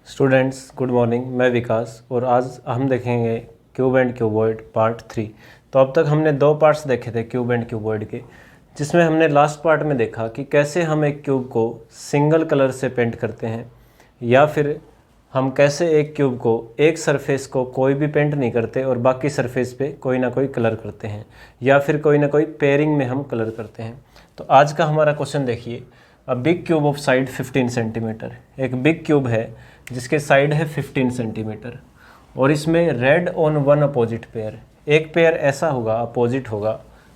Students good morning, मैं विकास और आज हम देखेंगे क्यूब एंड क्यूबॉइड पार्ट 3। तो अब तक हमने दो पार्ट्स देखे थे क्यूब एंड क्यूबॉइड के, जिसमें हमने लास्ट पार्ट में देखा कि कैसे हम एक क्यूब को सिंगल कलर से पेंट करते हैं, या फिर हम कैसे एक क्यूब को एक सरफेस को कोई भी पेंट नहीं करते और बाकी सरफेस पे कोई ना कोई कलर करते हैं, या फिर कोई ना कोई पेयरिंग में हम कलर करते हैं। तो आज का हमारा क्वेश्चन देखिए, a big cube of side 15 centimetre. एक बिग क्यूब है जिसके साइड है 15 सेंटीमीटर और इसमें red on one opposite pair, एक पेयर ऐसा होगा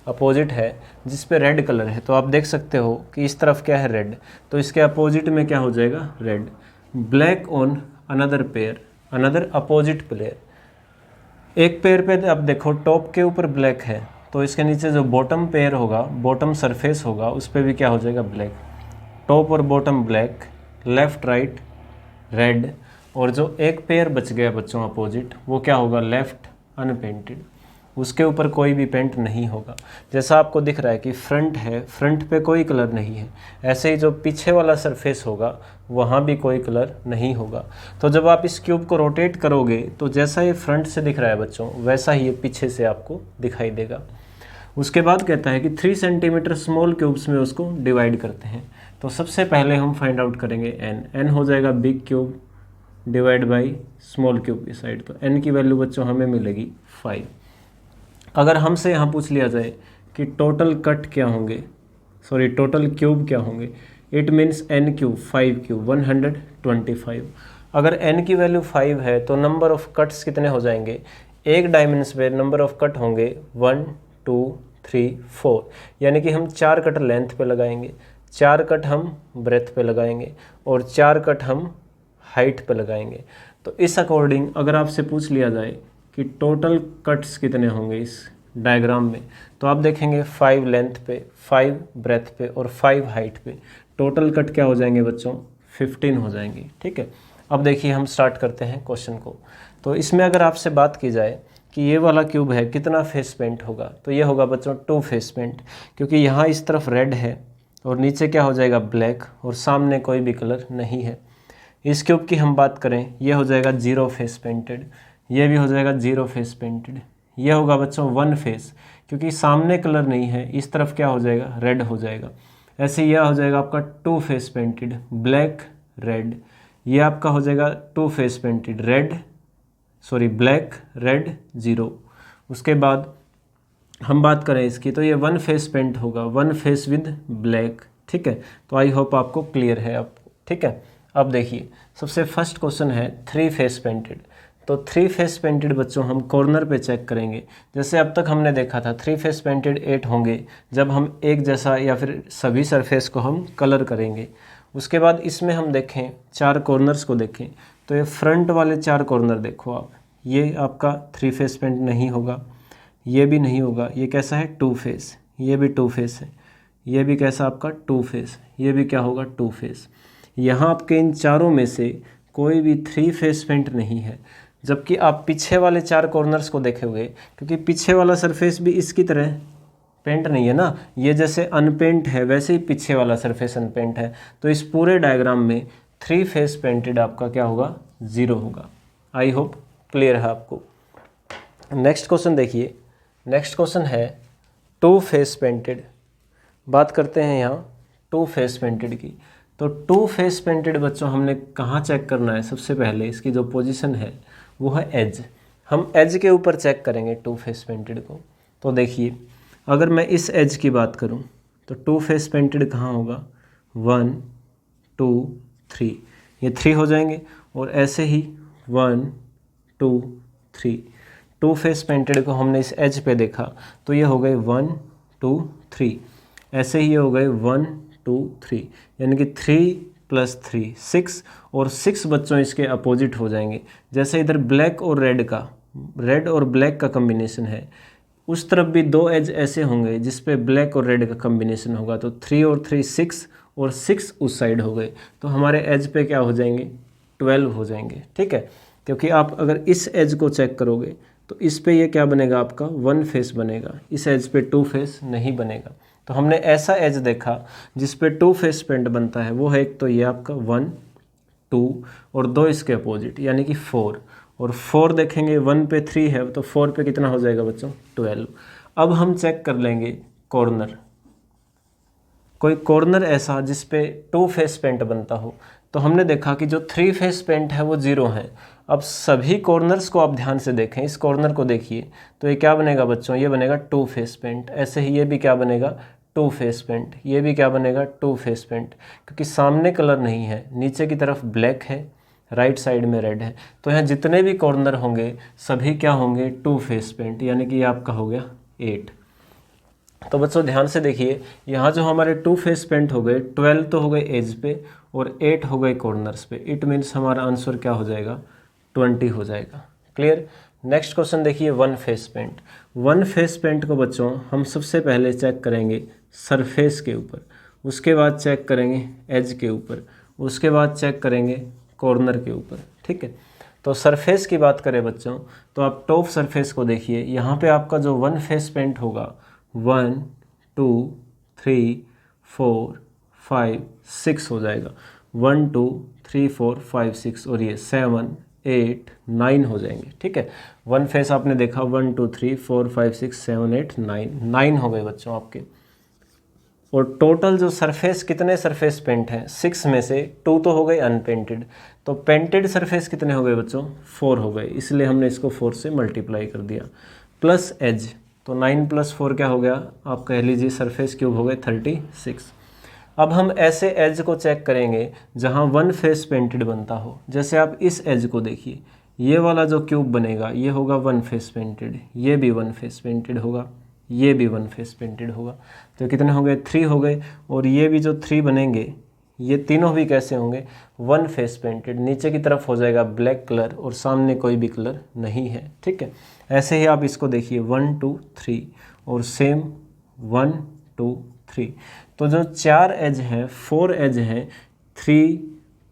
अपोजिट है जिस पे रेड कलर है। तो आप देख सकते हो कि इस तरफ क्या है रेड, तो इसके अपोजिट में क्या हो जाएगा red. Black on another pair, another opposite pair. एक पेयर पे अब देखो टॉप के ऊपर ब्लैक है, तो इसके नीचे जो बॉटम पेयर होगा, बॉटम सरफेस होगा, उस पर भी क्या हो जाएगा ब्लैक। टॉप और bottom black, left right red, और जो एक पेयर बच गया बच्चों अपोजिट, वो क्या होगा लेफ़्ट अनपेंटेड, उसके ऊपर कोई भी पेंट नहीं होगा। जैसा आपको दिख रहा है कि फ्रंट है, फ्रंट पे कोई कलर नहीं है, ऐसे ही जो पीछे वाला सरफेस होगा वहाँ भी कोई कलर नहीं होगा। तो जब आप इस क्यूब को रोटेट करोगे तो जैसा ये फ्रंट से दिख रहा है बच्चों, वैसा ही ये पीछे से आपको दिखाई देगा। उसके बाद कहता है कि 3 सेंटीमीटर स्मॉल क्यूब्स में उसको डिवाइड करते हैं। तो सबसे पहले हम फाइंड आउट करेंगे एन हो जाएगा big cube divide by small cube की साइड। तो एन की वैल्यू बच्चों हमें मिलेगी 5। अगर हमसे यहाँ पूछ लिया जाए कि टोटल कट क्या होंगे, सॉरी टोटल क्यूब क्या होंगे, it means N cube 5 cube 125। अगर एन की वैल्यू 5 है तो नंबर ऑफ कट्स कितने हो जाएंगे, एक डायमेंशन पे नंबर ऑफ कट होंगे 1 2 3 4, यानी कि हम 4 कट लेंथ पे लगाएंगे, 4 कट हम ब्रेथ पे लगाएंगे और 4 कट हम हाइट पे लगाएंगे। तो इस अकॉर्डिंग अगर आपसे पूछ लिया जाए कि टोटल कट्स कितने होंगे इस डायग्राम में, तो आप देखेंगे 5 लेंथ पे, 5 ब्रेथ पे और 5 हाइट पे, टोटल कट क्या हो जाएंगे बच्चों 15 हो जाएंगे। ठीक है, अब देखिए हम स्टार्ट करते हैं क्वेश्चन को। तो इसमें अगर आपसे बात की जाए कि ये वाला क्यूब है कितना फेस पेंट होगा, तो ये होगा बच्चों 2 फेस पेंट, क्योंकि यहाँ इस तरफ रेड है और नीचे क्या हो जाएगा ब्लैक और सामने कोई भी कलर नहीं है। इस क्यूब की हम बात करें, ये हो जाएगा 0 फेस पेंटेड, ये भी हो जाएगा 0 फेस पेंटेड, ये होगा बच्चों 1 फेस, क्योंकि सामने कलर नहीं है, इस तरफ क्या हो जाएगा रेड हो जाएगा। ऐसे यह हो जाएगा आपका 2 फेस पेंटेड ब्लैक रेड, ये आपका हो जाएगा 2 फेस पेंटेड ब्लैक रेड 0। उसके बाद हम बात करें इसकी, तो ये 1 फेस पेंट होगा, 1 फेस विद ब्लैक। ठीक है, तो आई होप आपको क्लियर है आपको। ठीक है, अब देखिए सबसे फर्स्ट क्वेश्चन है 3 फेस पेंटेड। तो 3 फेस पेंटेड बच्चों हम कॉर्नर पे चेक करेंगे। जैसे अब तक हमने देखा था 3 फेस पेंटेड 8 होंगे जब हम एक जैसा या फिर सभी सरफेस को हम कलर करेंगे। उसके बाद इसमें हम देखें 4 कॉर्नर्स को देखें, तो ये फ्रंट वाले 4 कॉर्नर देखो आप, ये आपका 3 फेस पेंट नहीं होगा, ये भी नहीं होगा, ये कैसा है 2 फेस, ये भी 2 फेस है, ये भी कैसा आपका 2 फेस, ये भी क्या होगा 2 फेस। यहाँ आपके इन चारों में से कोई भी 3 फेस पेंट नहीं है। जबकि आप पीछे वाले 4 कॉर्नर्स को देखेंगे, क्योंकि पीछे वाला सरफेस भी इसकी तरह पेंट नहीं है ना, ये जैसे अनपेंट है वैसे ही पीछे वाला सरफेस अनपेंट है। तो इस पूरे डायग्राम में 3 फेस पेंटेड आपका क्या होगा 0 होगा। आई होप क्लियर है आपको। नेक्स्ट क्वेश्चन देखिए, नेक्स्ट क्वेश्चन है 2 फेस पेंटेड। बात करते हैं यहाँ 2 फेस पेंटेड की। तो 2 फेस पेंटेड बच्चों हमने कहाँ चेक करना है, सबसे पहले इसकी जो पोजीशन है वो है एज। हम एज के ऊपर चेक करेंगे 2 फेस पेंटेड को। तो देखिए अगर मैं इस एज की बात करूँ तो 2 फेस पेंटेड कहाँ होगा 1 2 3, ये 3 हो जाएंगे, और ऐसे ही 1 2 3। 2 फेस पेंटेड को हमने इस एज पे देखा तो ये हो गए 1 2 3, ऐसे ही ये हो गए 1 2 3, यानी कि 3 + 3 6, और 6 बच्चों इसके अपोजिट हो जाएंगे। जैसे इधर ब्लैक और रेड और ब्लैक का कम्बिनेशन है, उस तरफ भी 2 एज ऐसे होंगे जिस पे ब्लैक और रेड का कम्बिनेशन होगा। तो 3 और 3 6, और 6 उस साइड हो गए, तो हमारे एज पे क्या हो जाएंगे 12 हो जाएंगे। ठीक है, क्योंकि आप अगर इस एज को चेक करोगे तो इस पे ये क्या बनेगा आपका 1 फेस बनेगा, इस एज पे 2 फेस नहीं बनेगा। तो हमने ऐसा एज देखा जिस पे 2 फेस पेंट बनता है, वो है एक तो ये आपका 1 2 और 2 इसके अपोजिट यानी कि 4, और 4 देखेंगे 1 पे 3 है तो 4 पे कितना हो जाएगा बच्चों 12। अब हम चेक कर लेंगे कॉर्नर, कोई कॉर्नर ऐसा जिस पे 2 फेस पेंट बनता हो। तो हमने देखा कि जो 3 फेस पेंट है वो 0 है। अब सभी कॉर्नर्स को आप ध्यान से देखें, इस कॉर्नर को देखिए तो ये क्या बनेगा बच्चों, ये बनेगा 2 फेस पेंट। ऐसे ही ये भी क्या बनेगा 2 फेस पेंट, ये भी क्या बनेगा 2 फेस पेंट, क्योंकि सामने कलर नहीं है, नीचे की तरफ ब्लैक है, राइट साइड में रेड है। तो यहाँ जितने भी कॉर्नर होंगे सभी क्या होंगे 2 फेस पेंट, यानी कि ये आपका हो गया 8। तो बच्चों ध्यान से देखिए, यहाँ जो हमारे 2 फेस पेंट हो गए, 12 तो हो गए एज पे और 8 हो गए कॉर्नर्स पे। इट मीन्स हमारा आंसर क्या हो जाएगा 20 हो जाएगा। क्लियर। नेक्स्ट क्वेश्चन देखिए 1 फेस पेंट। 1 फेस पेंट को बच्चों हम सबसे पहले चेक करेंगे सरफेस के ऊपर, उसके बाद चेक करेंगे एज के ऊपर, उसके बाद चेक करेंगे कॉर्नर के ऊपर। ठीक है, तो सरफेस की बात करें बच्चों तो आप टॉप सरफेस को देखिए, यहाँ पे आपका जो 1 फेस पेंट होगा 1 2 3 4 5 6 हो जाएगा, 1 2 3 4 5 6 और ये 7 8 9 हो जाएंगे। ठीक है, 1 फेस आपने देखा 1 2 3 4 5 6 7 8 9 हो गए बच्चों आपके। और टोटल जो सरफेस कितने सरफेस पेंट हैं 6 में से 2 तो हो गए अनपेंटेड, तो पेंटेड सरफेस कितने हो गए बच्चों 4 हो गए, इसलिए हमने इसको 4 से मल्टीप्लाई कर दिया, प्लस एज तो 9 + 4 क्या हो गया, आप कह लीजिए सरफेस क्यूब हो गए 36। अब हम ऐसे एज को चेक करेंगे जहां 1 फेस पेंटेड बनता हो। जैसे आप इस एज को देखिए, ये वाला जो क्यूब बनेगा ये होगा 1 फेस पेंटेड, ये भी 1 फेस पेंटेड होगा, ये भी 1 फेस पेंटेड होगा। तो कितने हो गए 3 हो गए, और ये भी जो 3 बनेंगे ये तीनों भी कैसे होंगे 1 फेस पेंटेड। नीचे की तरफ हो जाएगा ब्लैक कलर और सामने कोई भी कलर नहीं है। ठीक है, ऐसे ही आप इसको देखिए 1 2 3 और सेम 1 2 3। तो जो 4 एज हैं 4 एज हैं 3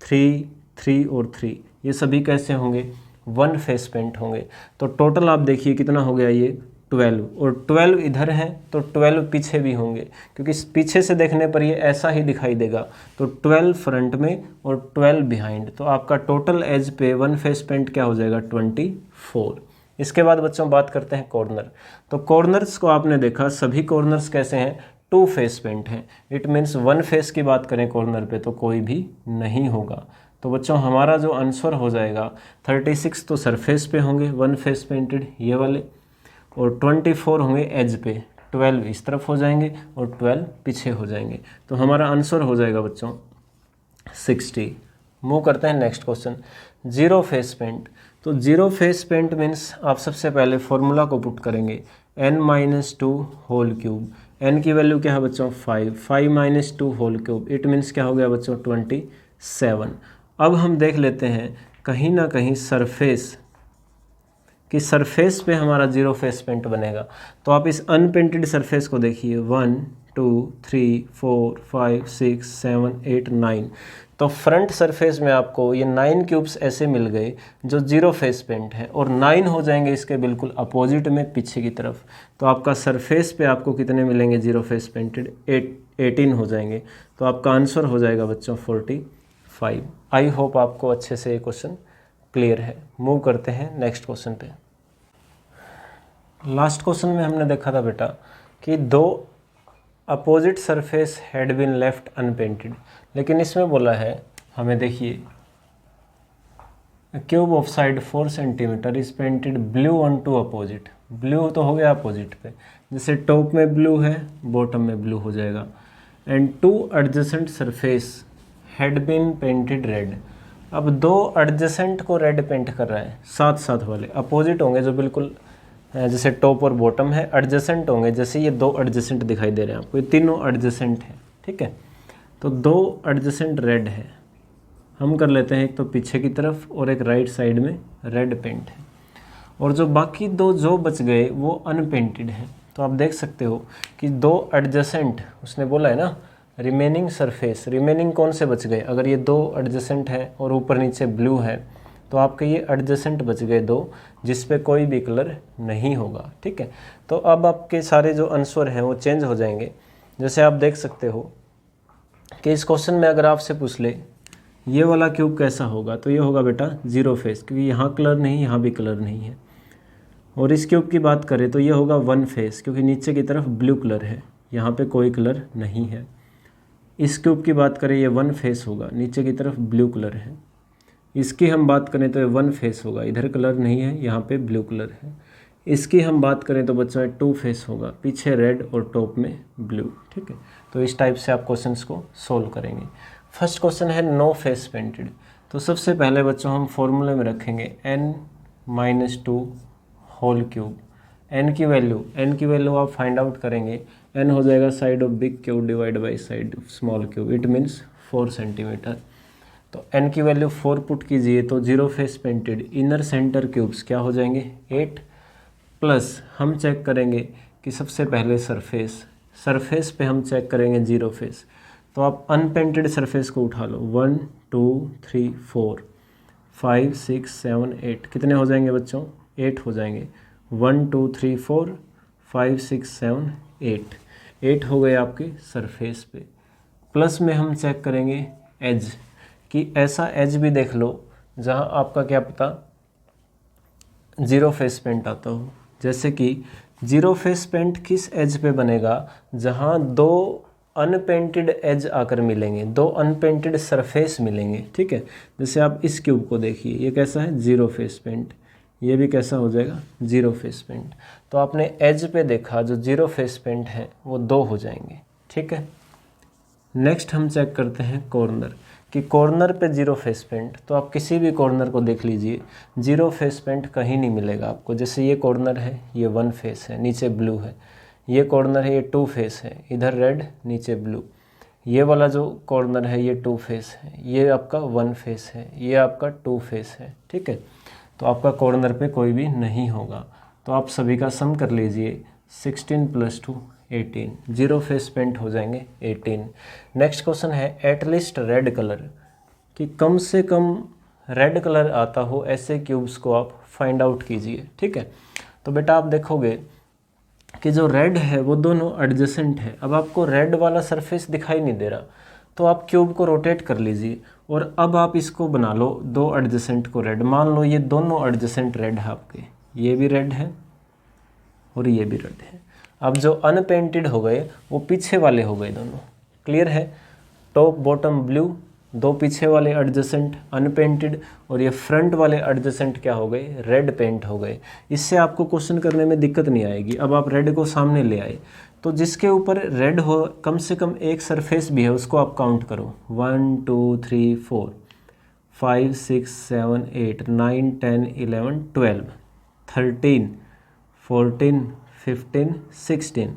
3 3 और 3, ये सभी कैसे होंगे 1 फेस पेंट होंगे। तो टोटल आप देखिए कितना हो गया ये 12, और 12 इधर है तो 12 पीछे भी होंगे, क्योंकि पीछे से देखने पर ये ऐसा ही दिखाई देगा। तो 12 फ्रंट में और 12 बिहाइंड, तो आपका टोटल एज पे 1 फेस पेंट क्या हो जाएगा 24। इसके बाद बच्चों बात करते हैं कॉर्नर। तो कॉर्नर्स को आपने देखा सभी कॉर्नर्स कैसे हैं 2 फेस पेंट हैं। इट मीन्स 1 फेस की बात करें कॉर्नर पे तो कोई भी नहीं होगा। तो बच्चों हमारा जो आंसर हो जाएगा 36 तो सरफेस पे होंगे 1 फेस पेंटेड ये वाले, और 24 होंगे एज पे, 12 इस तरफ हो जाएंगे और 12 पीछे हो जाएंगे। तो हमारा आंसर हो जाएगा बच्चों 60। मूव करते हैं नेक्स्ट क्वेश्चन 0 फेस पेंट। तो 0 फेस पेंट मीन्स आप सबसे पहले फॉर्मूला को पुट करेंगे n-2 होल क्यूब। n की वैल्यू क्या है बच्चों 5, 5 - 2 होल क्यूब, इट मीन्स क्या हो गया बच्चों 27। अब हम देख लेते हैं कहीं ना कहीं सरफेस कि सरफेस पे हमारा 0 फेस पेंट बनेगा। तो आप इस अनपेंटेड सरफेस को देखिए 1 2 3 4 5 6 7 8 9। तो फ्रंट सरफेस में आपको ये 9 क्यूब्स ऐसे मिल गए जो 0 फेस पेंट है, और 9 हो जाएंगे इसके बिल्कुल अपोजिट में पीछे की तरफ। तो आपका सरफेस पे आपको कितने मिलेंगे 0 फेस पेंटेड 18 हो जाएंगे। तो आपका आंसर हो जाएगा बच्चों 45। आई होप आपको अच्छे से ये क्वेश्चन क्लियर है। मूव करते हैं नेक्स्ट क्वेश्चन पे। लास्ट क्वेश्चन में हमने देखा था बेटा कि 2 opposite surface had been left unpainted, लेकिन इसमें बोला है हमें देखिए cube of side 4 centimetre is painted blue on 2 opposite. Blue तो हो गया अपोजिट पे, जैसे टॉप में ब्लू है बॉटम में ब्लू हो जाएगा। And 2 adjacent surface had been painted red. अब 2 एडजेसेंट को रेड पेंट कर रहा है, साथ साथ वाले अपोजिट होंगे जो बिल्कुल जैसे टॉप और बॉटम है, एडजेसेंट होंगे जैसे ये 2 एडजेसेंट दिखाई दे रहे हैं आपको, ये तीनों एडजेसेंट है। ठीक है, तो 2 एडजेसेंट रेड है, हम कर लेते हैं एक तो पीछे की तरफ और एक राइट साइड में रेड पेंट है, और जो बाकी 2 जो बच गए वो अनपेंटेड हैं। तो आप देख सकते हो कि 2 एडजेसेंट उसने बोला है ना रिमेनिंग सरफेस, रिमेनिंग कौन से बच गए, अगर ये 2 एडजेसेंट है और ऊपर नीचे ब्लू है तो आपके ये एडजेसेंट बच गए 2 जिस पे कोई भी कलर नहीं होगा। ठीक है, तो अब आपके सारे जो आंसर हैं वो चेंज हो जाएंगे। जैसे आप देख सकते हो कि इस क्वेश्चन में अगर आपसे पूछ ले ये वाला क्यूब कैसा होगा, तो ये होगा बेटा जीरो फेस, क्योंकि यहाँ कलर नहीं, यहाँ भी कलर नहीं है। और इस क्यूब की बात करें तो ये होगा वन फेस, क्योंकि नीचे की तरफ ब्लू कलर है, यहाँ पे कोई कलर नहीं है। इस क्यूब की बात करें ये वन फेस होगा, नीचे की तरफ ब्लू कलर है। इसकी हम बात करें तो ये वन फेस होगा, इधर कलर नहीं है, यहाँ पे ब्लू कलर है। इसकी हम बात करें तो बच्चों टू फेस होगा, पीछे रेड और टॉप में ब्लू। ठीक है, तो इस टाइप से आप क्वेश्चंस को सोल्व करेंगे। फर्स्ट क्वेश्चन है नो फेस पेंटेड। तो सबसे पहले बच्चों हम फॉर्मूले में रखेंगे n-2 होल क्यूब। n की वैल्यू आप फाइंड आउट करेंगे। n हो जाएगा side of big cube divide by side of small cube, it means 4 centimetre. तो n की वैल्यू 4 पुट कीजिए तो zero face painted inner centre cubes क्या हो जाएंगे 8, प्लस हम चेक करेंगे कि सबसे पहले सरफेस पे हम चेक करेंगे जीरो फेस। तो आप अनपेंटेड सरफेस को उठा लो, 1 2 3 4 5 6 7 8, कितने हो जाएंगे बच्चों 8 हो जाएंगे। 1 2 3 4 5 6 7 8 हो गए आपके सरफेस पे। प्लस में हम चेक करेंगे एज, कि ऐसा एज भी देख लो जहाँ आपका क्या पता जीरो फेस पेंट आता हो। जैसे कि जीरो फेस पेंट किस एज पे बनेगा, जहाँ दो अनपेंटेड एज आकर मिलेंगे, दो अनपेंटेड सरफेस मिलेंगे। ठीक है, जैसे आप इस क्यूब को देखिए, ये कैसा है जीरो फेस पेंट, ये भी कैसा हो जाएगा जीरो फेस पेंट। तो आपने एज पे देखा जो जीरो फेस पेंट है वो दो हो जाएंगे। ठीक है, नेक्स्ट हम चेक करते हैं कॉर्नर, कि कॉर्नर पे जीरो फेस पेंट। तो आप किसी भी कॉर्नर को देख लीजिए, जीरो फेस पेंट कहीं नहीं मिलेगा आपको। जैसे ये कॉर्नर है, ये वन फेस है, नीचे ब्लू है। ये कॉर्नर है, ये टू फेस है, इधर रेड नीचे ब्लू। ये वाला जो कॉर्नर है ये टू फेस है, ये आपका वन फेस है, ये आपका टू फेस है। ठीक है, तो आपका कॉर्नर पे कोई भी नहीं होगा। तो आप सभी का सम कर लीजिए, 16 + 2 18, जीरो फेस पेंट हो जाएंगे 18। नेक्स्ट क्वेश्चन है एटलीस्ट रेड कलर, कि कम से कम रेड कलर आता हो ऐसे क्यूब्स को आप फाइंड आउट कीजिए। ठीक है, तो बेटा आप देखोगे कि जो रेड है वो दोनों एडजेसेंट है। अब आपको रेड वाला सरफेस दिखाई नहीं दे रहा, तो आप क्यूब को रोटेट कर लीजिए और अब आप इसको बना लो दो एडजेसेंट को रेड। मान लो ये दोनों एडजेसेंट रेड है आपके, ये भी रेड है और ये भी रेड है। अब जो अनपेंटेड हो गए वो पीछे वाले हो गए दोनों। क्लियर है, टॉप बॉटम ब्लू, दो पीछे वाले एडजेसेंट अनपेंटेड, और ये फ्रंट वाले एडजेसेंट क्या हो गए रेड पेंट हो गए। इससे आपको क्वेश्चन करने में दिक्कत नहीं आएगी। अब आप रेड को सामने ले आए, तो जिसके ऊपर रेड हो कम से कम एक सरफेस भी है उसको आप काउंट करो, 1 2 3 4 5 6 7 8 9 10 11 12 13 14 15 16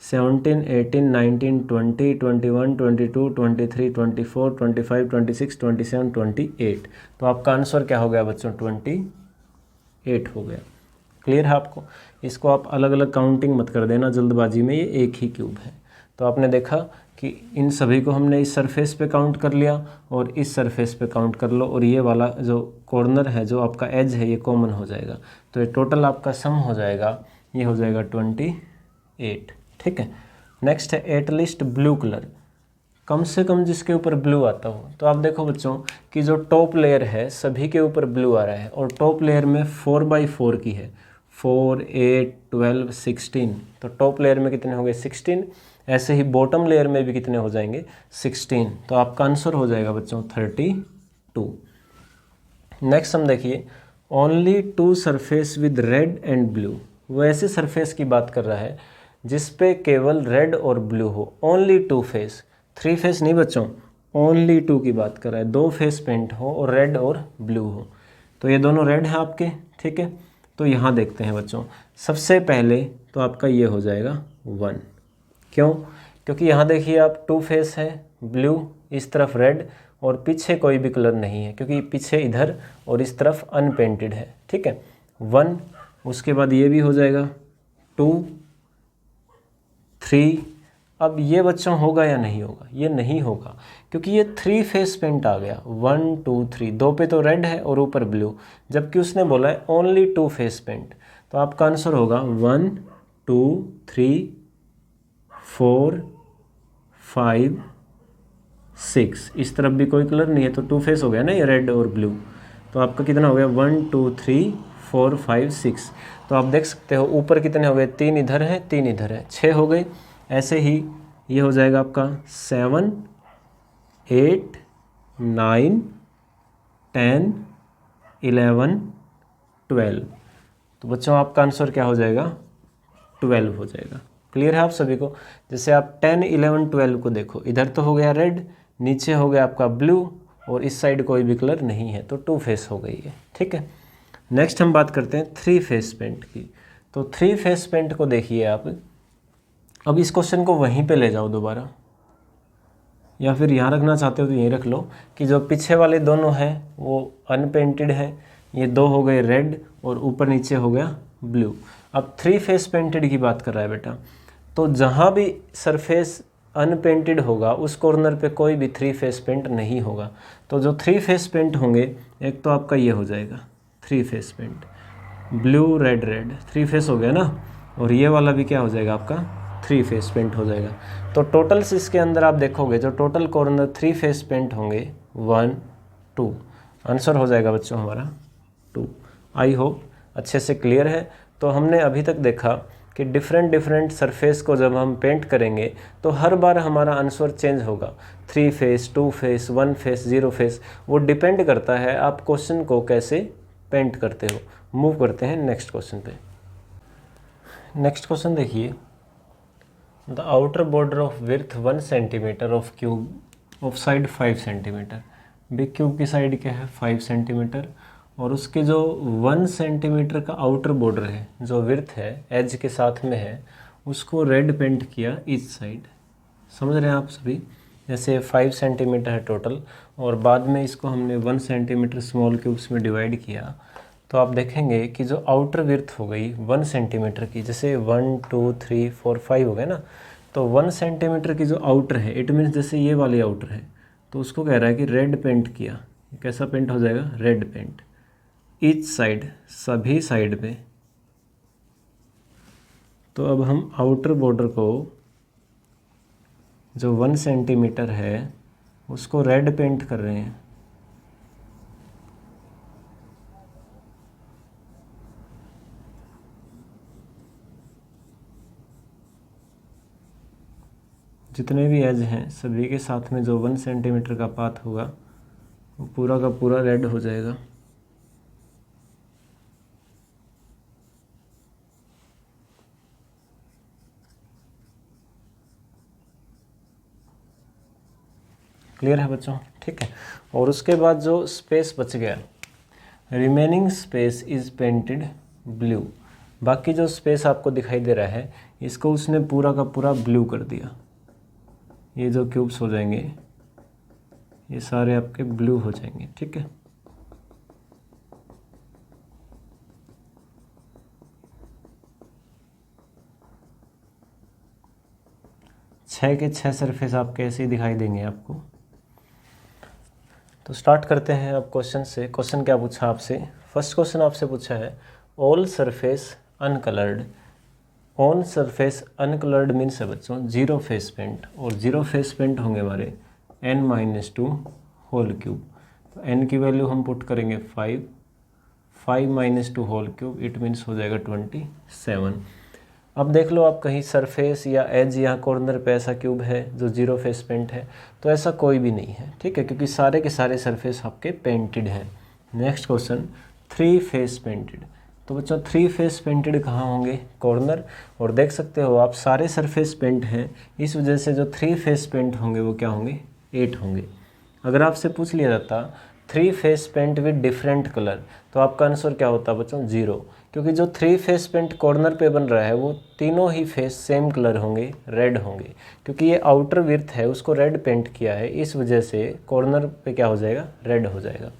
17 18 19 20 21 22 23 24 25 26 27 28। तो आपका आंसर क्या हो गया बच्चों 28 हो गया। क्लियर है आपको। इसको आप अलग अलग काउंटिंग मत कर देना जल्दबाजी में, ये एक ही क्यूब है। तो आपने देखा कि इन सभी को हमने इस सरफेस पे काउंट कर लिया और इस सरफेस पे काउंट कर लो, और ये वाला जो कॉर्नर है जो आपका एज है ये कॉमन हो जाएगा। तो ये टोटल आपका सम हो जाएगा, ये हो जाएगा 28। ठीक है, नेक्स्ट है एटलीस्ट ब्लू कलर, कम से कम जिसके ऊपर ब्लू आता हो। तो आप देखो बच्चों कि जो टॉप लेयर है सभी के ऊपर ब्लू आ रहा है, और टॉप लेयर में 4/4 की है, 4 8 12 16। तो टॉप लेयर में कितने हो गए 16। ऐसे ही बॉटम लेयर में भी कितने हो जाएंगे 16। तो आपका आंसर हो जाएगा बच्चों 32। नेक्स्ट हम देखिए only 2 surface with red and blue. वो ऐसे सरफेस की बात कर रहा है जिस पे केवल रेड और ब्लू हो। ओनली 2 फेस, 3 फेस नहीं बच्चों, ओनली 2 की बात कर रहा है। 2 फेस पेंट हो और रेड और ब्लू हो। तो ये दोनों रेड हैं आपके। ठीक है, तो यहाँ देखते हैं बच्चों, सबसे पहले तो आपका ये हो जाएगा 1। क्यों? क्योंकि यहाँ देखिए आप 2 फेस है, ब्लू इस तरफ रेड, और पीछे कोई भी कलर नहीं है क्योंकि पीछे इधर और इस तरफ अनपेंटेड है। ठीक है, 1, उसके बाद ये भी हो जाएगा 2 3। अब ये बच्चों होगा या नहीं होगा? ये नहीं होगा क्योंकि ये 3 फेस पेंट आ गया, 1 2 3। 2 पे तो रेड है और ऊपर ब्लू, जबकि उसने बोला है ओनली 2 फेस पेंट। तो आपका आंसर होगा 1 2 3 4 5 6, इस तरफ भी कोई कलर नहीं है तो टू फेस हो गया ना ये रेड और ब्लू। तो आपका कितना हो गया 1 2 3 4 5 6। तो आप देख सकते हो ऊपर कितने हो गए, 3 इधर हैं 3 इधर है, 6 हो गए। ऐसे ही ये हो जाएगा आपका 7 8 9 10 11 12। तो बच्चों आपका आंसर क्या हो जाएगा 12 हो जाएगा। क्लियर है आप सभी को। जैसे आप 10 11 12 को देखो, इधर तो हो गया रेड, नीचे हो गया आपका ब्लू और इस साइड कोई भी कलर नहीं है तो टू फेस हो गई है। ठीक है, नेक्स्ट हम बात करते हैं थ्री फेस पेंट की। तो थ्री फेस पेंट को देखिए आप, अब इस क्वेश्चन को वहीं पे ले जाओ दोबारा, या फिर यहाँ रखना चाहते हो तो यहीं रख लो कि जो पीछे वाले दोनों हैं वो अनपेंटेड है, ये दो हो गए रेड और ऊपर नीचे हो गया ब्लू। अब थ्री फेस पेंटेड की बात कर रहा है बेटा, तो जहाँ भी सरफेस अनपेंटेड होगा उस कॉर्नर पे कोई भी थ्री फेस पेंट नहीं होगा। तो जो थ्री फेस पेंट होंगे, एक तो आपका ये हो जाएगा three face paint, blue red red three face हो गया ना, और ये वाला भी क्या हो जाएगा आपका थ्री फेस पेंट हो जाएगा। तो टोटल्स इसके अंदर आप देखोगे जो total corner three face paint होंगे 1 2, आंसर हो जाएगा बच्चों हमारा 2। आई होप अच्छे से क्लियर है। तो हमने अभी तक देखा कि डिफरेंट सरफेस को जब हम पेंट करेंगे तो हर बार हमारा आंसर चेंज होगा, three face, two face, one face, zero face, वो डिपेंड करता है आप क्वेश्चन को कैसे पेंट करते हो। मूव करते हैं नेक्स्ट क्वेश्चन पे। नेक्स्ट क्वेश्चन देखिए, the outer border of width 1 centimetre of cube of side 5 centimetre. Big cube की साइड क्या है 5 सेंटीमीटर, और उसके जो 1 सेंटीमीटर का आउटर बॉर्डर है, जो विड्थ है एज के साथ में है, उसको रेड पेंट किया ईच साइड। समझ रहे हैं आप सभी। जैसे 5 सेंटीमीटर है टोटल और बाद में इसको हमने 1 सेंटीमीटर स्मॉल क्यूब्स में डिवाइड किया, तो आप देखेंगे कि जो आउटर विड्थ हो गई 1 सेंटीमीटर की, जैसे 1 2 3 4 5 हो गए ना, तो 1 सेंटीमीटर की जो आउटर है, इट मीन्स जैसे ये वाली आउटर है, तो उसको कह रहा है कि रेड पेंट किया। कैसा पेंट हो जाएगा रेड पेंट ईच साइड, सभी साइड पे। तो अब हम आउटर बॉर्डर को जो 1 सेंटीमीटर है उसको रेड पेंट कर रहे हैं। जितने भी एज हैं सभी के साथ में जो 1 सेंटीमीटर का पाथ होगा वो पूरा का पूरा रेड हो जाएगा। क्लियर है बच्चों। ठीक है, और उसके बाद जो स्पेस बच गया, remaining space is painted blue. बाकी जो स्पेस आपको दिखाई दे रहा है इसको उसने पूरा का पूरा ब्लू कर दिया। ये जो क्यूब्स हो जाएंगे ये सारे आपके ब्लू हो जाएंगे। ठीक है, छः के छः सरफेस आपके ऐसे ही दिखाई देंगे आपको। तो स्टार्ट करते हैं अब क्वेश्चन से। क्वेश्चन क्या पूछा आपसे, फर्स्ट क्वेश्चन आपसे पूछा है all surface uncoloured. On surface uncoloured means है बच्चों जीरो फेस पेंट, और जीरो फेस पेंट होंगे हमारे n-2 होल क्यूब। तो n की वैल्यू हम पुट करेंगे 5, 5 - 2 होल क्यूब, इट मीन्स हो जाएगा 27। अब देख लो आप कहीं सरफेस या एज या कॉर्नर पे ऐसा क्यूब है जो जीरो फेस पेंट है, तो ऐसा कोई भी नहीं है। ठीक है, क्योंकि सारे के सारे सरफेस आपके पेंटेड हैं। Next question, three phase painted. तो बच्चों थ्री फेस पेंटेड कहाँ होंगे, कॉर्नर। और देख सकते हो आप सारे सरफेस पेंट हैं, इस वजह से जो थ्री फेस पेंट होंगे वो क्या होंगे 8 होंगे। अगर आपसे पूछ लिया जाता three face paint with different colour, तो आपका आंसर क्या होता बच्चों 0, क्योंकि जो थ्री फेस पेंट कॉर्नर पे बन रहा है वो तीनों ही फेस सेम कलर होंगे, रेड होंगे, क्योंकि ये आउटर विड्थ है उसको रेड पेंट किया है, इस वजह से कॉर्नर पे क्या हो जाएगा रेड हो जाएगा।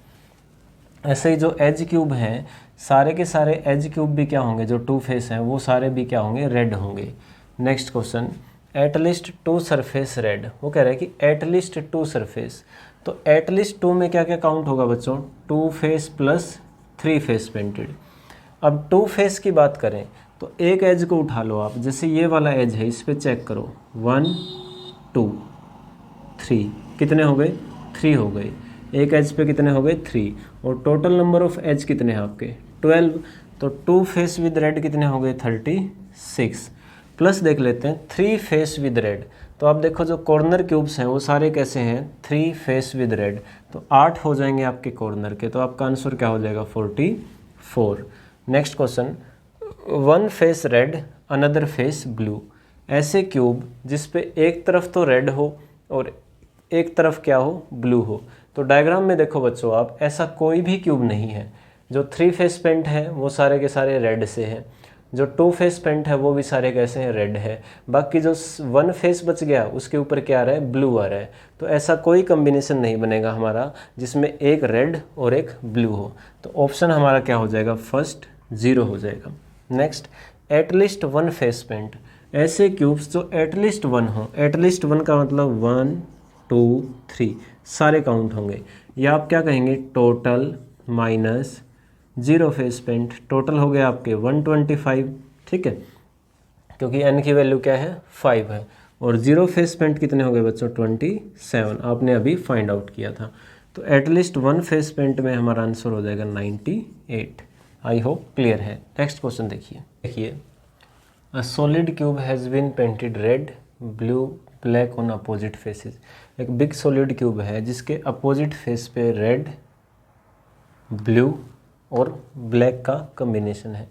ऐसे ही जो एज क्यूब हैं सारे के सारे एज क्यूब भी क्या होंगे, जो टू फेस हैं वो सारे भी क्या होंगे रेड होंगे। Next question, at least 2 surface red. वो कह रहा है कि एटलीस्ट 2 सरफेस, तो एटलीस्ट 2 में क्या क्या काउंट होगा बच्चों, 2 फेस प्लस 3 फेस पेंटेड। अब 2 फेस की बात करें तो एक एज को उठा लो आप, जैसे ये वाला एज है इस पर चेक करो 1 2 3, कितने हो गए, 3 हो गए। एक एज पे कितने हो गए, 3। और टोटल नंबर ऑफ एज कितने हैं आपके, 12। तो 2 फेस विद रेड कितने हो गए, 36। प्लस देख लेते हैं 3 फेस विद रेड। तो आप देखो जो कॉर्नर क्यूब्स हैं वो सारे कैसे हैं, 3 फेस विद रेड। तो 8 हो जाएंगे आपके कॉर्नर के। तो आपका आंसर क्या हो जाएगा, 44। Next question, 1 face red another face blue. ऐसे क्यूब जिस पे एक तरफ तो रेड हो और एक तरफ क्या हो, ब्लू हो। तो डायग्राम में देखो बच्चों आप, ऐसा कोई भी क्यूब नहीं है। जो 3 फेस पेंट है वो सारे के सारे रेड से हैं, जो 2 फेस पेंट है वो भी सारे कैसे हैं, रेड है। बाकी जो 1 फेस बच गया उसके ऊपर क्या आ रहा है, ब्लू आ रहा है। तो ऐसा कोई कम्बिनेशन नहीं बनेगा हमारा जिसमें एक रेड और एक ब्लू हो। तो ऑप्शन हमारा क्या हो जाएगा, फर्स्ट 0 हो जाएगा। Next, at least 1 face paint. ऐसे क्यूब्स जो एटलीस्ट 1 हो, एटलीस्ट 1 का मतलब 1 2 3 सारे काउंट होंगे। या आप क्या कहेंगे, total minus 0 face paint. Total हो गया आपके 125, ठीक है, क्योंकि n की वैल्यू क्या है, 5 है। और 0 फेस पेंट कितने हो गए बच्चों, 27। आपने अभी फाइंड आउट किया था। तो एटलीस्ट 1 फेस पेंट में हमारा आंसर हो जाएगा 98। आई होप क्लियर है। नेक्स्ट क्वेश्चन देखिए, a solid cube has been painted red blue black on opposite faces. एक बिग सॉलिड क्यूब है जिसके अपोजिट फेस पे रेड ब्लू और ब्लैक का कम्बिनेशन है।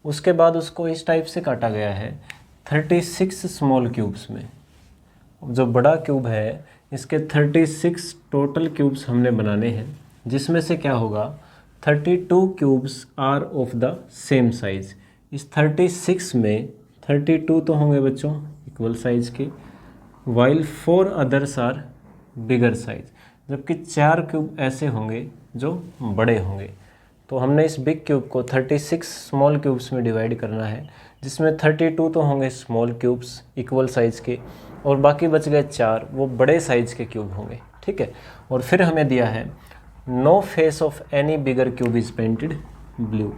उसके बाद उसको इस टाइप से काटा गया है 36 स्मॉल क्यूब्स में। जो बड़ा क्यूब है इसके 36 टोटल क्यूब्स हमने बनाने हैं, जिसमें से क्या होगा, 32 cubes are of the same size. इस 36 में 32 तो होंगे बच्चों इक्वल साइज के, while 4 others are bigger size. जबकि 4 क्यूब ऐसे होंगे जो बड़े होंगे। तो हमने इस बिग क्यूब को 36 स्मॉल क्यूब्स में डिवाइड करना है, जिसमें 32 तो होंगे स्मॉल क्यूब्स इक्वल साइज़ के, और बाकी बच गए 4 वो बड़े साइज़ के क्यूब होंगे, ठीक है। और फिर हमें दिया है no face of any bigger cube is painted blue,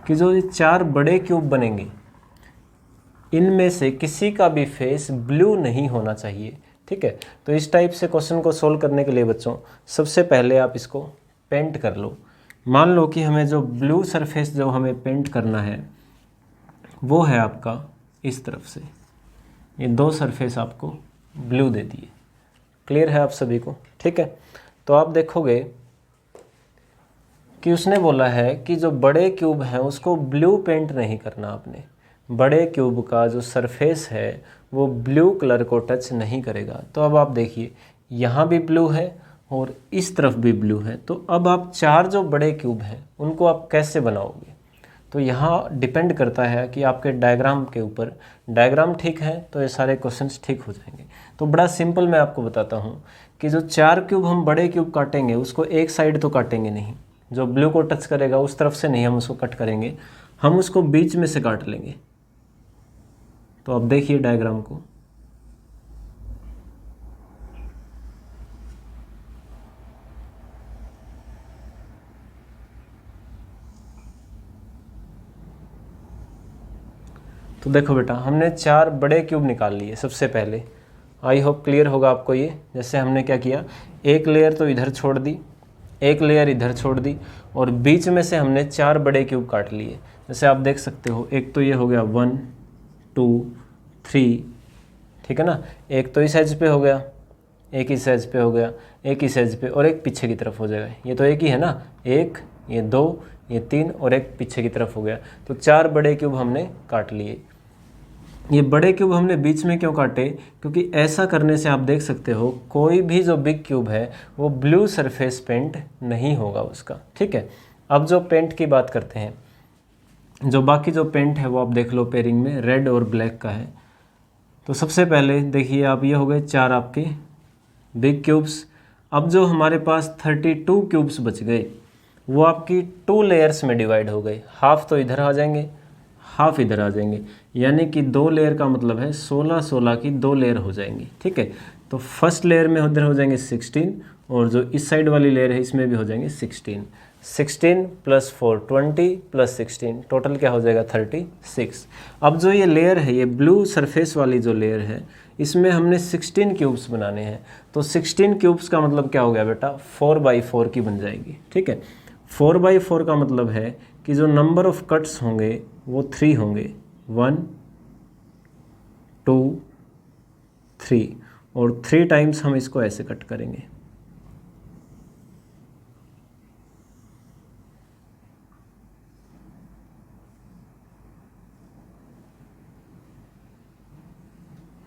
कि जो ये 4 बड़े क्यूब बनेंगे इनमें से किसी का भी फेस ब्लू नहीं होना चाहिए, ठीक है। तो इस टाइप से क्वेश्चन को सोल्व करने के लिए बच्चों सबसे पहले आप इसको पेंट कर लो। मान लो कि हमें जो ब्लू सरफेस जो हमें पेंट करना है वो है आपका इस तरफ से, ये 2 सरफेस आपको ब्लू दे दिए। क्लियर है आप सभी को, ठीक है। तो आप देखोगे कि उसने बोला है कि जो बड़े क्यूब हैं उसको ब्लू पेंट नहीं करना आपने। बड़े क्यूब का जो सरफेस है वो ब्लू कलर को टच नहीं करेगा। तो अब आप देखिए यहाँ भी ब्लू है और इस तरफ भी ब्लू है। तो अब आप 4 जो बड़े क्यूब हैं उनको आप कैसे बनाओगे, तो यहाँ डिपेंड करता है कि आपके डायग्राम के ऊपर। डायग्राम ठीक है तो ये सारे क्वेश्चंस ठीक हो जाएंगे। तो बड़ा सिंपल मैं आपको बताता हूँ कि जो 4 क्यूब हम बड़े क्यूब काटेंगे उसको एक साइड तो काटेंगे नहीं, जो ब्लू को टच करेगा उस तरफ से नहीं हम उसको कट करेंगे, हम उसको बीच में से काट लेंगे। तो अब देखिए डायग्राम को, तो देखो बेटा हमने 4 बड़े क्यूब निकाल लिए सबसे पहले। आई होप क्लियर होगा आपको ये। जैसे हमने क्या किया, एक लेयर तो इधर छोड़ दी, एक लेयर इधर छोड़ दी, और बीच में से हमने 4 बड़े क्यूब काट लिए। जैसे आप देख सकते हो, एक तो ये हो गया 1 2 3, ठीक है ना। एक तो इस एज पे हो गया, एक इस एज पे हो गया, एक इस एज पे, और एक पीछे की तरफ हो जाएगा। ये तो एक ही है ना, एक, ये 2, ये 3 और एक पीछे की तरफ हो गया। तो 4 बड़े क्यूब हमने काट लिए। ये बड़े क्यूब हमने बीच में क्यों काटे, क्योंकि ऐसा करने से आप देख सकते हो कोई भी जो बिग क्यूब है वो ब्लू सरफेस पेंट नहीं होगा उसका, ठीक है। अब जो पेंट की बात करते हैं, जो बाकी जो पेंट है वो आप देख लो पेयरिंग में रेड और ब्लैक का है। तो सबसे पहले देखिए आप, ये हो गए 4 आपके बिग क्यूब्स। अब जो हमारे पास 32 क्यूब्स बच गए वो आपकी 2 लेयर्स में डिवाइड हो गए। हाफ तो इधर आ जाएंगे, हाफ इधर आ जाएंगे, यानी कि 2 लेयर का मतलब है 16 की 2 लेयर हो जाएंगी, ठीक है। तो फर्स्ट लेयर में उधर हो जाएंगे 16, और जो इस साइड वाली लेयर है इसमें भी हो जाएंगे 16। 16 + 4 20 + 16 टोटल क्या हो जाएगा 36। अब जो ये लेयर है, ये ब्लू सरफेस वाली जो लेयर है, इसमें हमने 16 क्यूब्स बनाने हैं। तो 16 क्यूब्स का मतलब क्या हो गया बेटा, 4x4 की बन जाएगी। ठीक है, 4x4 का मतलब है कि जो नंबर ऑफ कट्स होंगे वो 3 होंगे, 1 2 3, और 3 टाइम्स हम इसको ऐसे कट करेंगे।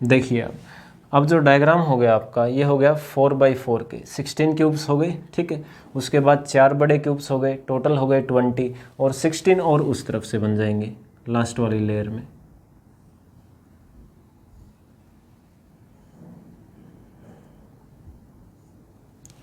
देखिए अब जो डायग्राम हो गया आपका, ये हो गया 4x4 के 16 क्यूब्स हो गए। ठीक है, उसके बाद 4 बड़े क्यूब्स हो गए, टोटल हो गए 20, और 16 और उस तरफ से बन जाएंगे लास्ट वाली लेयर में।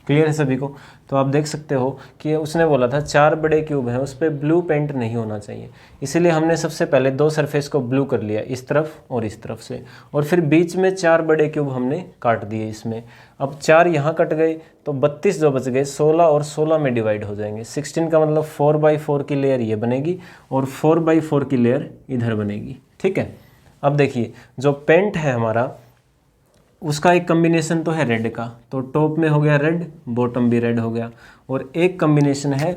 क्लियर है सभी को? तो आप देख सकते हो कि उसने बोला था 4 बड़े क्यूब हैं, उस पर ब्लू पेंट नहीं होना चाहिए, इसीलिए हमने सबसे पहले 2 सरफेस को ब्लू कर लिया, इस तरफ और इस तरफ से, और फिर बीच में 4 बड़े क्यूब हमने काट दिए इसमें। अब 4 यहाँ कट गए तो 32 जो बच गए 16 और 16 में डिवाइड हो जाएंगे। 16 का मतलब 4x4 की लेयर ये बनेगी और 4x4 की लेयर इधर बनेगी। ठीक है, अब देखिए जो पेंट है हमारा उसका एक कम्बिनेशन तो है रेड का, तो टॉप में हो गया रेड, बॉटम भी रेड हो गया, और एक कम्बिनेशन है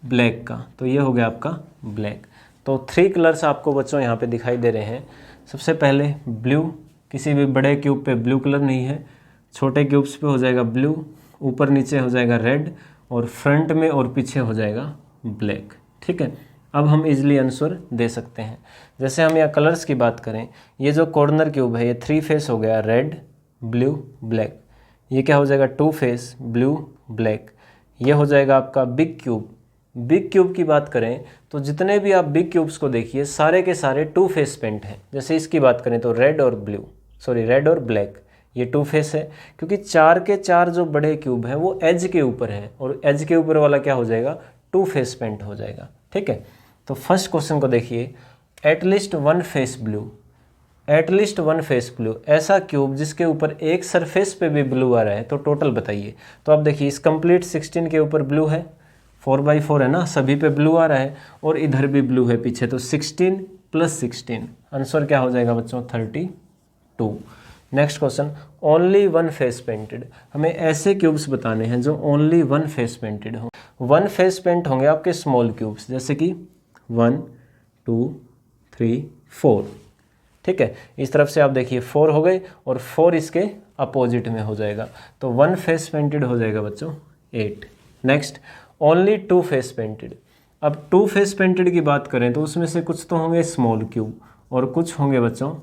ब्लैक का, तो ये हो गया आपका ब्लैक। तो 3 कलर्स आपको बच्चों यहाँ पे दिखाई दे रहे हैं। सबसे पहले ब्लू, किसी भी बड़े क्यूब पे ब्लू कलर नहीं है, छोटे क्यूब्स पे हो जाएगा ब्लू, ऊपर नीचे हो जाएगा रेड, और फ्रंट में और पीछे हो जाएगा ब्लैक। ठीक है, अब हम इजीली आंसर दे सकते हैं। जैसे हम यहाँ कलर्स की बात करें, ये जो कॉर्नर क्यूब है ये 3 फेस हो गया रेड ब्लू ब्लैक, ये क्या हो जाएगा 2 फेस ब्लू ब्लैक। ये हो जाएगा आपका बिग क्यूब। बिग क्यूब की बात करें तो जितने भी आप बिग क्यूब्स को देखिए सारे के सारे 2 फेस पेंट हैं। जैसे इसकी बात करें तो रेड और ब्लैक, ये 2 फेस है, क्योंकि 4 के 4 जो बड़े क्यूब हैं वो एज के ऊपर है, और एज के ऊपर वाला क्या हो जाएगा 2 फेस पेंट हो जाएगा। ठीक है, तो फर्स्ट क्वेश्चन को देखिए, at least 1 face blue, at least 1 face blue, ऐसा क्यूब जिसके ऊपर एक सरफेस पे भी ब्लू आ रहा है, तो टोटल बताइए। तो आप देखिए इस कंप्लीट 16 के ऊपर ब्लू है, 4x4 है ना, सभी पे ब्लू आ रहा है, और इधर भी ब्लू है पीछे, तो 16 + 16 आंसर क्या हो जाएगा बच्चों 32। Next question, only 1 face painted, हमें ऐसे क्यूब्स बताने हैं जो ओनली 1 फेस पेंटेड हो। 1 फेस पेंट होंगे आपके स्मॉल क्यूब्स, जैसे कि 1 2 3 4। ठीक है, इस तरफ से आप देखिए 4 हो गए, और 4 इसके अपोजिट में हो जाएगा, तो 1 फेस पेंटेड हो जाएगा बच्चों 8। Next, only 2 face painted. अब 2 फेस पेंटेड की बात करें तो उसमें से कुछ तो होंगे स्मॉल क्यूब और कुछ होंगे बच्चों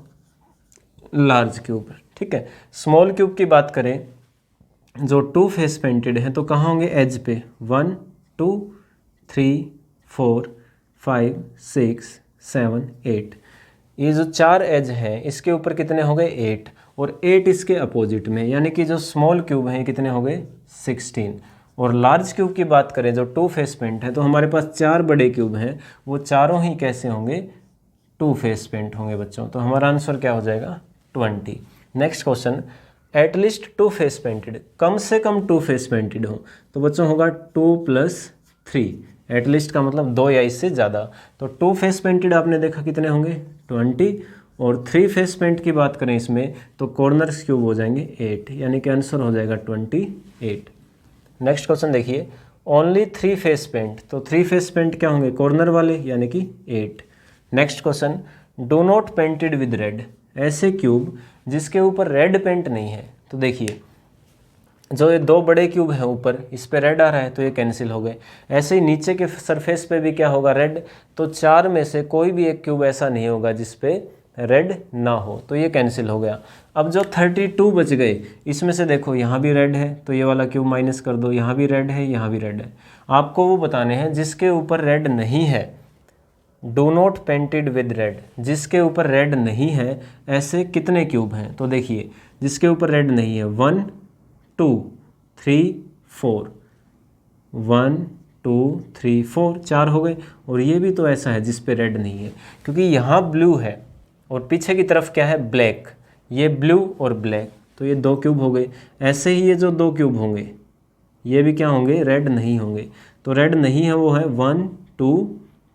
लार्ज क्यूब। ठीक है, स्मॉल क्यूब की बात करें जो 2 फेस पेंटेड हैं तो कहाँ होंगे एज पे, 1 2 3 4 5 6 7 8। ये जो 4 एज हैं इसके ऊपर कितने हो गए 8, और 8 इसके अपोजिट में, यानी कि जो स्मॉल क्यूब हैं कितने हो गए 16। और लार्ज क्यूब की बात करें जो 2 फेस पेंट है, तो हमारे पास 4 बड़े क्यूब हैं, वो चारों ही कैसे होंगे 2 फेस पेंट होंगे बच्चों, तो हमारा आंसर क्या हो जाएगा 20। Next question, at least 2 face painted, कम से कम 2 फेस पेंटेड हो, तो बच्चों होगा 2 + 3, एटलीस्ट का मतलब 2 या इससे ज़्यादा, तो 2 फेस पेंटेड आपने देखा कितने होंगे 20, और 3 फेस पेंट की बात करें इसमें तो कॉर्नर्स क्यूब हो जाएंगे 8, यानी कि आंसर हो जाएगा 28। नेक्स्ट क्वेश्चन देखिए, ओनली 3 फेस पेंट, तो 3 फेस पेंट क्या होंगे कॉर्नर वाले, यानी कि 8। Next question, do not painted with red, ऐसे क्यूब जिसके ऊपर रेड पेंट नहीं है, तो देखिए जो ये 2 बड़े क्यूब हैं ऊपर इस पे रेड आ रहा है तो ये कैंसिल हो गए, ऐसे ही नीचे के सरफेस पे भी क्या होगा रेड, तो 4 में से कोई भी एक क्यूब ऐसा नहीं होगा जिस पे रेड ना हो, तो ये कैंसिल हो गया। अब जो 32 बच गए इसमें से देखो यहाँ भी रेड है तो ये वाला क्यूब माइनस कर दो, यहाँ भी रेड है यहाँ भी रेड है, आपको वो बताने हैं जिसके ऊपर रेड नहीं है। Do not painted with red, जिसके ऊपर रेड नहीं है ऐसे कितने क्यूब हैं, तो देखिए जिसके ऊपर रेड नहीं है 1 2 3 4, 1 2 3 4, 4 हो गए, और ये भी तो ऐसा है जिस पे रेड नहीं है, क्योंकि यहाँ ब्लू है और पीछे की तरफ क्या है ब्लैक, ये ब्लू और ब्लैक, तो ये 2 क्यूब हो गए। ऐसे ही ये जो 2 क्यूब होंगे ये भी क्या होंगे रेड नहीं होंगे, तो रेड नहीं है वो है 1 2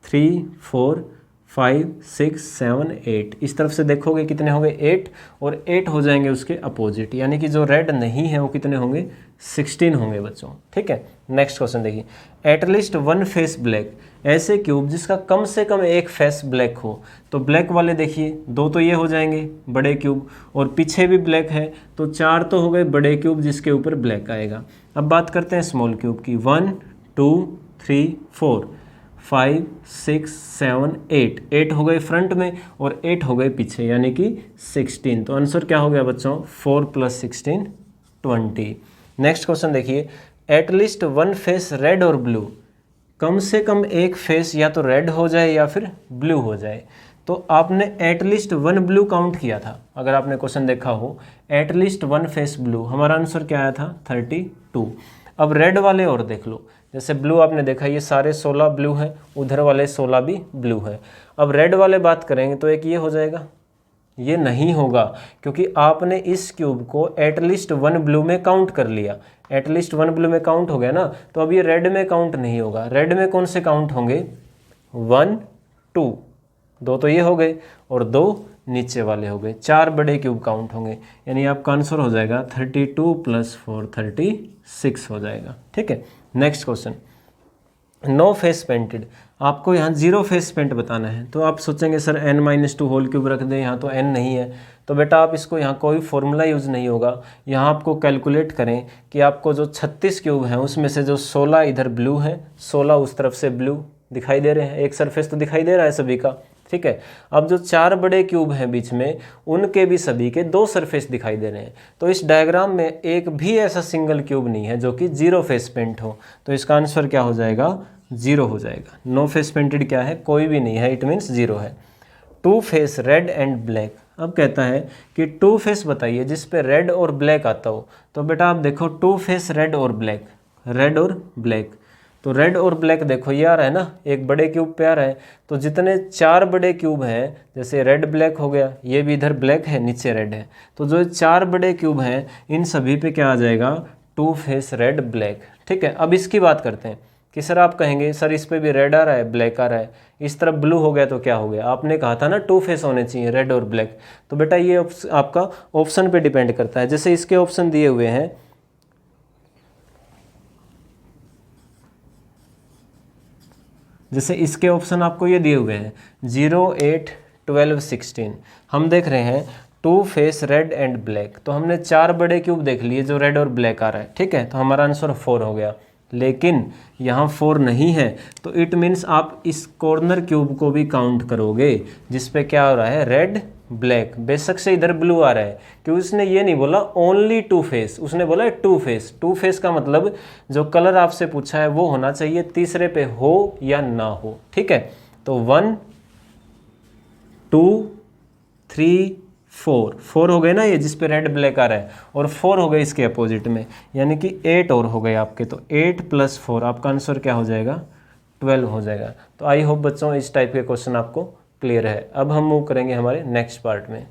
3 4 5 6 7 8, इस तरफ से देखोगे कितने होंगे 8, और 8 हो जाएंगे उसके अपोजिट, यानी कि जो रेड नहीं है वो कितने होंगे 16 होंगे बच्चों। ठीक है, नेक्स्ट क्वेश्चन देखिए, एटलीस्ट वन फेस ब्लैक, ऐसे क्यूब जिसका कम से कम एक फेस ब्लैक हो। तो ब्लैक वाले देखिए दो तो ये हो जाएंगे बड़े क्यूब, और पीछे भी ब्लैक है, तो 4 तो हो गए बड़े क्यूब जिसके ऊपर ब्लैक आएगा। अब बात करते हैं स्मॉल क्यूब की, 1 2 3 4 5 6 7 8, 8 हो गए फ्रंट में और 8 हो गए पीछे, यानी कि 16। तो आंसर क्या हो गया बच्चों, 4 + 16 20। नेक्स्ट क्वेश्चन देखिए, एटलीस्ट वन फेस रेड और ब्लू, कम से कम एक फेस या तो रेड हो जाए या फिर ब्लू हो जाए। तो आपने एटलीस्ट वन ब्लू काउंट किया था, अगर आपने क्वेश्चन देखा हो, एटलीस्ट वन फेस ब्लू, हमारा आंसर क्या आया था 32। अब रेड वाले और देख लो, जैसे ब्लू आपने देखा ये सारे 16 ब्लू है, उधर वाले 16 भी ब्लू है। अब रेड वाले बात करेंगे तो एक ये हो जाएगा, ये नहीं होगा क्योंकि आपने इस क्यूब को एटलीस्ट वन ब्लू में काउंट कर लिया, एटलीस्ट वन ब्लू में काउंट हो गया ना, तो अब ये रेड में काउंट नहीं होगा। रेड में कौन से काउंट होंगे, 1 2, 2 तो ये हो गए और 2 नीचे वाले हो गए, 4 बड़े क्यूब काउंट होंगे, यानी आपका आंसर हो जाएगा 32 + 4 36 हो जाएगा। ठीक है, next question, no face painted, आपको यहाँ 0 फेस पेंट बताना है। तो आप सोचेंगे सर n-2 होल क्यूब रख दें, यहाँ तो n नहीं है, तो बेटा आप इसको यहाँ कोई फॉर्मूला यूज़ नहीं होगा, यहाँ आपको कैलकुलेट करें कि आपको जो 36 क्यूब हैं उसमें से जो 16 इधर ब्लू है, 16 उस तरफ से ब्लू दिखाई दे रहे हैं, एक सरफेस तो दिखाई दे रहा है सभी का। ठीक है, अब जो 4 बड़े क्यूब हैं बीच में, उनके भी सभी के 2 सरफेस दिखाई दे रहे हैं। तो इस डायग्राम में एक भी ऐसा सिंगल क्यूब नहीं है जो कि 0 फेस पेंट हो, तो इसका आंसर क्या हो जाएगा, 0 हो जाएगा। नो फेस पेंटेड क्या है, कोई भी नहीं है, इट मीन्स 0 है। 2 फेस रेड एंड ब्लैक, अब कहता है कि 2 फेस बताइए जिस पे रेड और ब्लैक आता हो। तो बेटा आप देखो 2 फेस रेड और ब्लैक, रेड और ब्लैक, तो रेड और ब्लैक देखो ये आ रहा है ना, एक बड़े क्यूब पे आ रहा है। तो जितने 4 बड़े क्यूब हैं, जैसे रेड ब्लैक हो गया, ये भी इधर ब्लैक है नीचे रेड है, तो जो 4 बड़े क्यूब हैं इन सभी पे क्या आ जाएगा, 2 फेस रेड ब्लैक। ठीक है, अब इसकी बात करते हैं कि सर आप कहेंगे सर इस पे भी रेड आ रहा है ब्लैक आ रहा है, इस तरफ ब्लू हो गया तो क्या हो गया, आपने कहा था ना 2 फेस होने चाहिए रेड और ब्लैक। तो बेटा ये आपका ऑप्शन पे डिपेंड करता है, जैसे इसके ऑप्शन दिए हुए हैं, जैसे इसके ऑप्शन आपको ये दिए हुए हैं 0 8 12 16, हम देख रहे हैं 2 फेस रेड एंड ब्लैक, तो हमने 4 बड़े क्यूब देख लिए जो रेड और ब्लैक आ रहा है। ठीक है, तो हमारा आंसर 4 हो गया, लेकिन यहाँ 4 नहीं है, तो इट मीन्स आप इस कॉर्नर क्यूब को भी काउंट करोगे जिस पे क्या हो रहा है, रेड ब्लैक, बेशक से इधर ब्लू आ रहा है, क्योंकि उसने ये नहीं बोला ओनली 2 फेस, उसने बोला 2 फेस। 2 फेस का मतलब जो कलर आपसे पूछा है वो होना चाहिए तीसरे पे हो या ना हो। ठीक है, तो 1 2 3 4, 4 हो गए ना ये जिस पे रेड ब्लैक आ रहा है, और 4 हो गए इसके अपोजिट में, यानी कि 8 और हो गए आपके। तो 8 + 4 आपका आंसर क्या हो जाएगा, 12 हो जाएगा। तो आई होप बच्चों इस टाइप के क्वेश्चन आपको क्लियर है। अब हम मूव करेंगे हमारे नेक्स्ट पार्ट में।